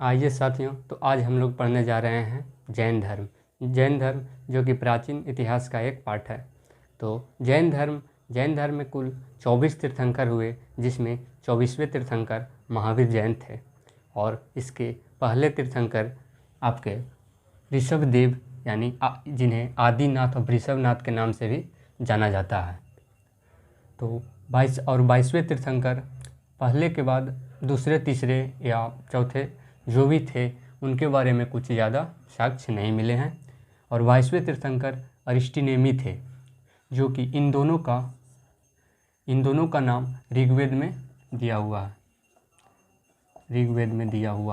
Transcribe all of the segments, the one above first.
आइए साथियों, तो आज हम लोग पढ़ने जा रहे हैं जैन धर्म। जैन धर्म जो कि प्राचीन इतिहास का एक पार्ट है। तो जैन धर्म में कुल 24 तीर्थंकर हुए, जिसमें 24वें तीर्थंकर महावीर जैन थे। और इसके पहले तीर्थंकर आपके ऋषभदेव यानी जिन्हें आदिनाथ और वृषभनाथ के नाम से भी जाना जाता है। तो 22वें तीर्थंकर पहले के बाद दूसरे, तीसरे या चौथे जो भी थे उनके बारे में कुछ ज़्यादा साक्ष्य नहीं मिले हैं। और 22वें तीर्थंकर अरिस्टिनेमी थे, जो कि इन दोनों का नाम ऋग्वेद में दिया हुआ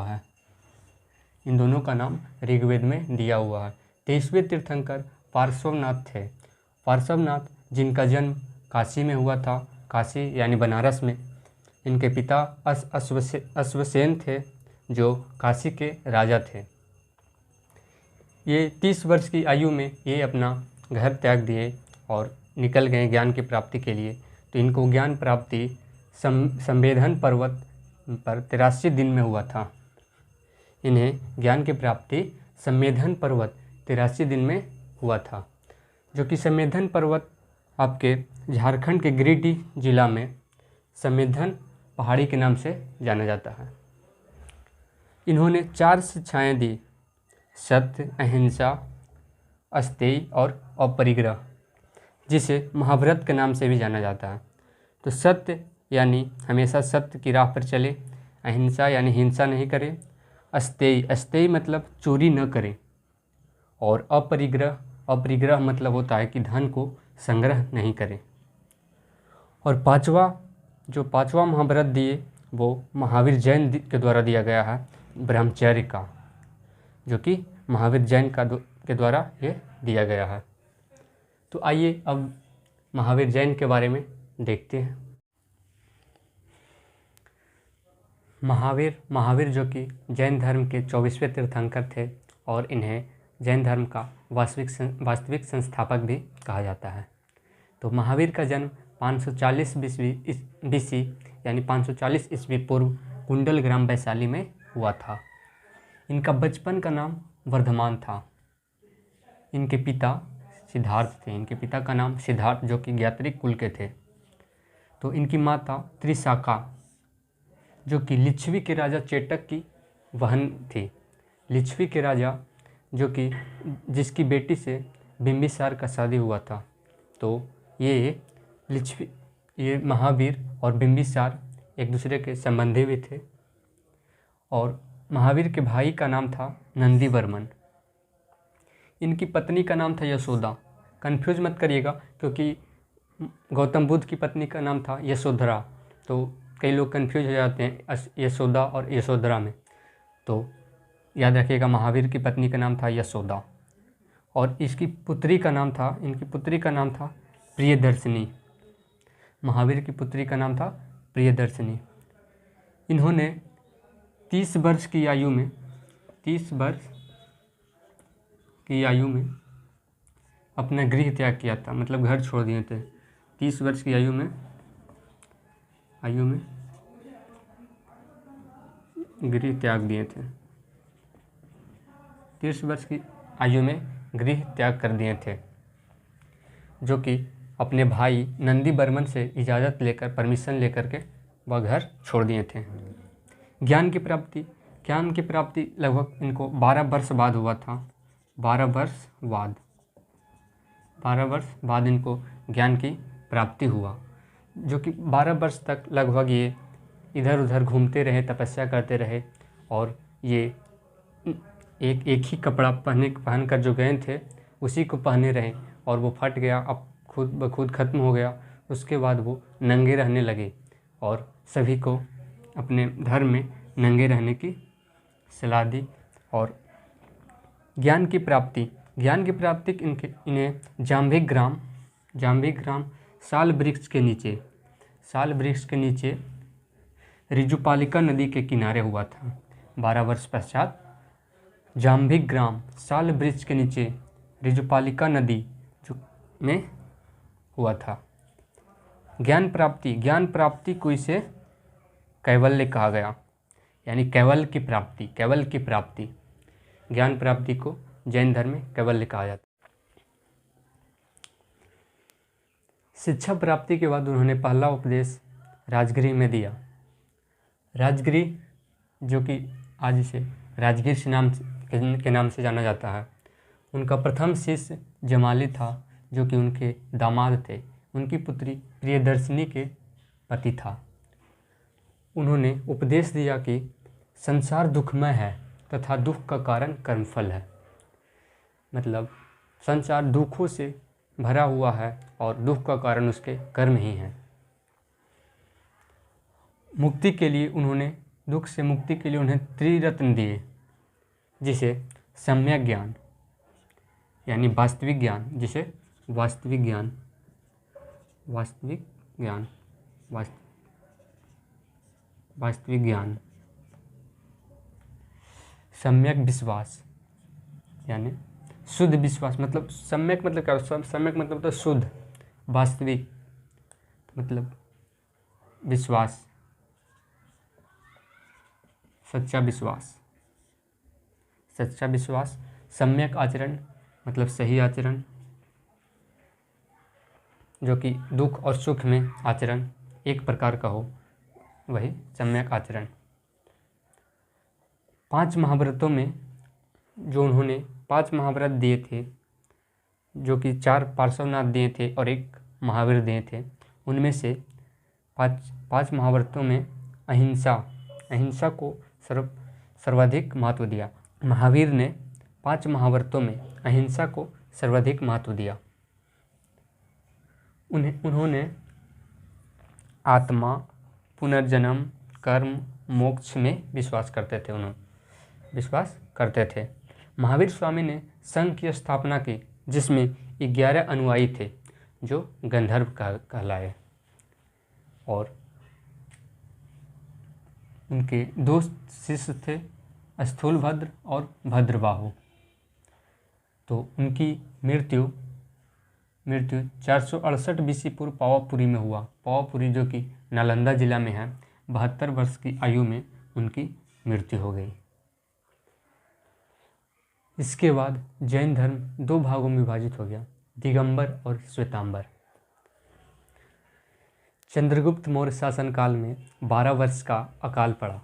है। इन दोनों का नाम ऋग्वेद में दिया हुआ है। 23वें तीर्थंकर पार्श्वनाथ थे। पार्श्वनाथ जिनका जन्म काशी में हुआ था, काशी यानी बनारस में। इनके पिता अश्वसेन थे, जो काशी के राजा थे। ये 30 वर्ष की आयु में ये अपना घर त्याग दिए और निकल गए ज्ञान की प्राप्ति के लिए। तो इनको ज्ञान प्राप्ति संवेदन पर्वत पर 83 दिन में हुआ था। इन्हें ज्ञान की प्राप्ति संवेदन पर्वत 83 दिन में हुआ था, जो कि संवेदन पर्वत आपके झारखंड के गिरिडीह जिला में संवेदन पहाड़ी के नाम से जाना जाता है। इन्होंने 4 शिक्षाएं दी: सत्य, अहिंसा, अस्तेय और अपरिग्रह, जिसे महाभारत के नाम से भी जाना जाता है। तो सत्य यानी हमेशा सत्य की राह पर चले, अहिंसा यानी हिंसा नहीं करें, अस्तेय मतलब चोरी न करें, और अपरिग्रह मतलब होता है कि धन को संग्रह नहीं करें। और पांचवा महाभारत दिए वो महावीर जैन के द्वारा दिया गया है, ब्रह्मचर्य का, जो कि महावीर जैन के द्वारा ये दिया गया है। तो आइए अब महावीर जैन के बारे में देखते हैं। महावीर जो कि जैन धर्म के 24वें तीर्थंकर थे, और इन्हें जैन धर्म का वास्तविक संस्थापक भी कहा जाता है। तो महावीर का जन्म 540 BC यानी 540 ईस्वी पूर्व कुंडल ग्राम वैशाली में हुआ था। इनका बचपन का नाम वर्धमान था। इनके पिता सिद्धार्थ थे। इनके पिता का नाम सिद्धार्थ, जो कि ज्ञात्रिक कुल के थे। तो इनकी माता त्रिशाखा, जो कि लिच्छवी के राजा चेटक की बहन थी। लिच्छवी के राजा जो कि जिसकी बेटी से बिंबिसार का शादी हुआ था। तो ये महावीर और बिंबिसार एक दूसरे के संबंधी भी थे। और महावीर के भाई का नाम था नंदीवर्मन। इनकी पत्नी का नाम था यशोदा। कंफ्यूज मत करिएगा, क्योंकि गौतम बुद्ध की पत्नी का नाम था यशोधरा। तो कई लोग कंफ्यूज हो जाते हैं यशोदा और यशोधरा में। तो याद रखिएगा, महावीर की पत्नी का नाम था यशोदा, और इनकी पुत्री का नाम था प्रियदर्शिनी। महावीर की पुत्री का नाम था प्रियदर्शिनी। इन्होंने 30 वर्ष की आयु में अपना गृह त्याग किया था, मतलब घर छोड़ दिए थे। 30 वर्ष की आयु में गृह त्याग दिए थे। 30 वर्ष की आयु में गृह त्याग कर दिए थे, जो कि अपने भाई नंदीवर्मन से इजाज़त लेकर, परमिशन लेकर के वह घर छोड़ दिए थे। ज्ञान की प्राप्ति लगभग इनको 12 वर्ष बाद हुआ था। 12 वर्ष बाद इनको ज्ञान की प्राप्ति हुआ, जो कि 12 वर्ष तक लगभग ये इधर उधर घूमते रहे, तपस्या करते रहे। और ये एक ही कपड़ा पहन कर जो गए थे उसी को पहने रहे, और वो फट गया, अब खुद ब खुद ख़त्म हो गया। उसके बाद वो नंगे रहने लगे और सभी को अपने धर्म में नंगे रहने की सलाह दी। और ज्ञान की प्राप्ति इन्हें जाम्भिक ग्राम साल वृक्ष के नीचे ऋजुपालिका नदी के किनारे हुआ था। 12 वर्ष पश्चात जाम्भिक ग्राम साल वृक्ष के नीचे ऋजुपालिका नदी में हुआ था। ज्ञान प्राप्ति को इसे कैवल्य कहा गया। यानी कैवल्य की प्राप्ति, कैवल्य की प्राप्ति, ज्ञान प्राप्ति को जैन धर्म में कैवल्य कहा जाता है। शिक्षा प्राप्ति के बाद उन्होंने पहला उपदेश राजगृह में दिया। राजगृह जो कि आज इसे राजगीर के नाम से जाना जाता है। उनका प्रथम शिष्य जमाली था, जो कि उनके दामाद थे, उनकी पुत्री प्रियदर्शिनी के पति था। उन्होंने उपदेश दिया कि संसार दुखमय है तथा दुख का कारण कर्मफल है। मतलब संसार दुखों से भरा हुआ है और दुख का कारण उसके कर्म ही हैं। मुक्ति के लिए उन्होंने, दुख से मुक्ति के लिए उन्हें त्रिरत्न दिए, जिसे सम्यक ज्ञान यानी वास्तविक ज्ञान, जिसे वास्तविक ज्ञान, वास्तविक ज्ञान, वास्तविक ज्ञान, सम्यक विश्वास यानी शुद्ध विश्वास। मतलब सम्यक मतलब क्या, सम्यक मतलब तो शुद्ध, वास्तविक मतलब विश्वास, सच्चा विश्वास, सच्चा विश्वास। सम्यक आचरण मतलब सही आचरण, जो कि दुख और सुख में आचरण एक प्रकार का हो, वही सम्यक आचरण। 5 महाव्रतों में जो उन्होंने 5 महाव्रत दिए थे, जो कि 4 पार्श्वनाथ दिए थे और 1 महावीर दिए थे, उनमें से 5 महाव्रतों में अहिंसा को सर्वाधिक महत्व दिया। महावीर ने 5 महाव्रतों में अहिंसा को सर्वाधिक महत्व दिया। उन्होंने आत्मा, पुनर्जन्म, कर्म, मोक्ष में विश्वास करते थे। महावीर स्वामी ने संघ की स्थापना की, जिसमें 11 अनुयायी थे जो गंधर्व कहलाए, और उनके 2 शिष्य थे, स्थूलभद्र और भद्रबाहु। तो उनकी मृत्यु 468 BC पूर्व पावापुरी में हुआ। पावापुरी जो कि नालंदा जिला में है। 72 वर्ष की आयु में उनकी मृत्यु हो गई। इसके बाद जैन धर्म 2 भागों में विभाजित हो गया, दिगंबर और श्वेतांबर। चंद्रगुप्त मौर्य शासनकाल में 12 वर्ष का अकाल पड़ा,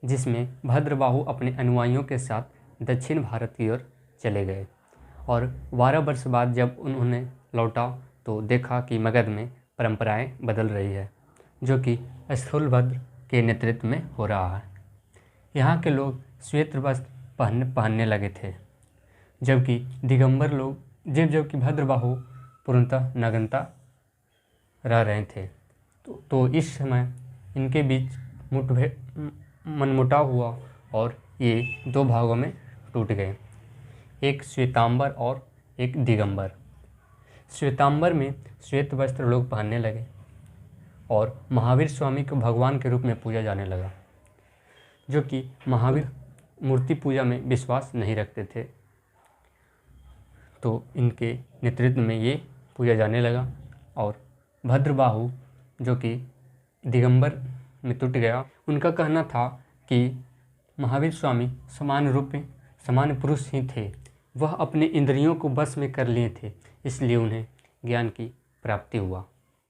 जिसमें भद्रबाहु अपने अनुयायियों के साथ दक्षिण भारत की ओर चले गए, और 12 वर्ष बाद जब उन्होंने लौटा तो देखा कि मगध में परंपराएं बदल रही है, जो कि स्थूलभद्र के नेतृत्व में हो रहा है। यहाँ के लोग श्वेत वस्त्र पहनने लगे थे, जबकि दिगंबर लोग जबकि भद्रबाहु पूर्णतः नग्नता रह रहे थे। तो इस समय इनके बीच मनमुटाव हुआ और ये 2 भागों में टूट गए, एक श्वेतांबर और एक दिगंबर। श्वेतांबर में श्वेत वस्त्र लोग पहनने लगे और महावीर स्वामी को भगवान के रूप में पूजा जाने लगा, जो कि महावीर मूर्ति पूजा में विश्वास नहीं रखते थे। तो इनके नेतृत्व में ये पूजा जाने लगा, और भद्रबाहु जो कि दिगंबर में टूट गया, उनका कहना था कि महावीर स्वामी सामान्य पुरुष ही थे, वह अपने इंद्रियों को बस में कर लिए थे, इसलिए उन्हें ज्ञान की प्राप्ति हुआ।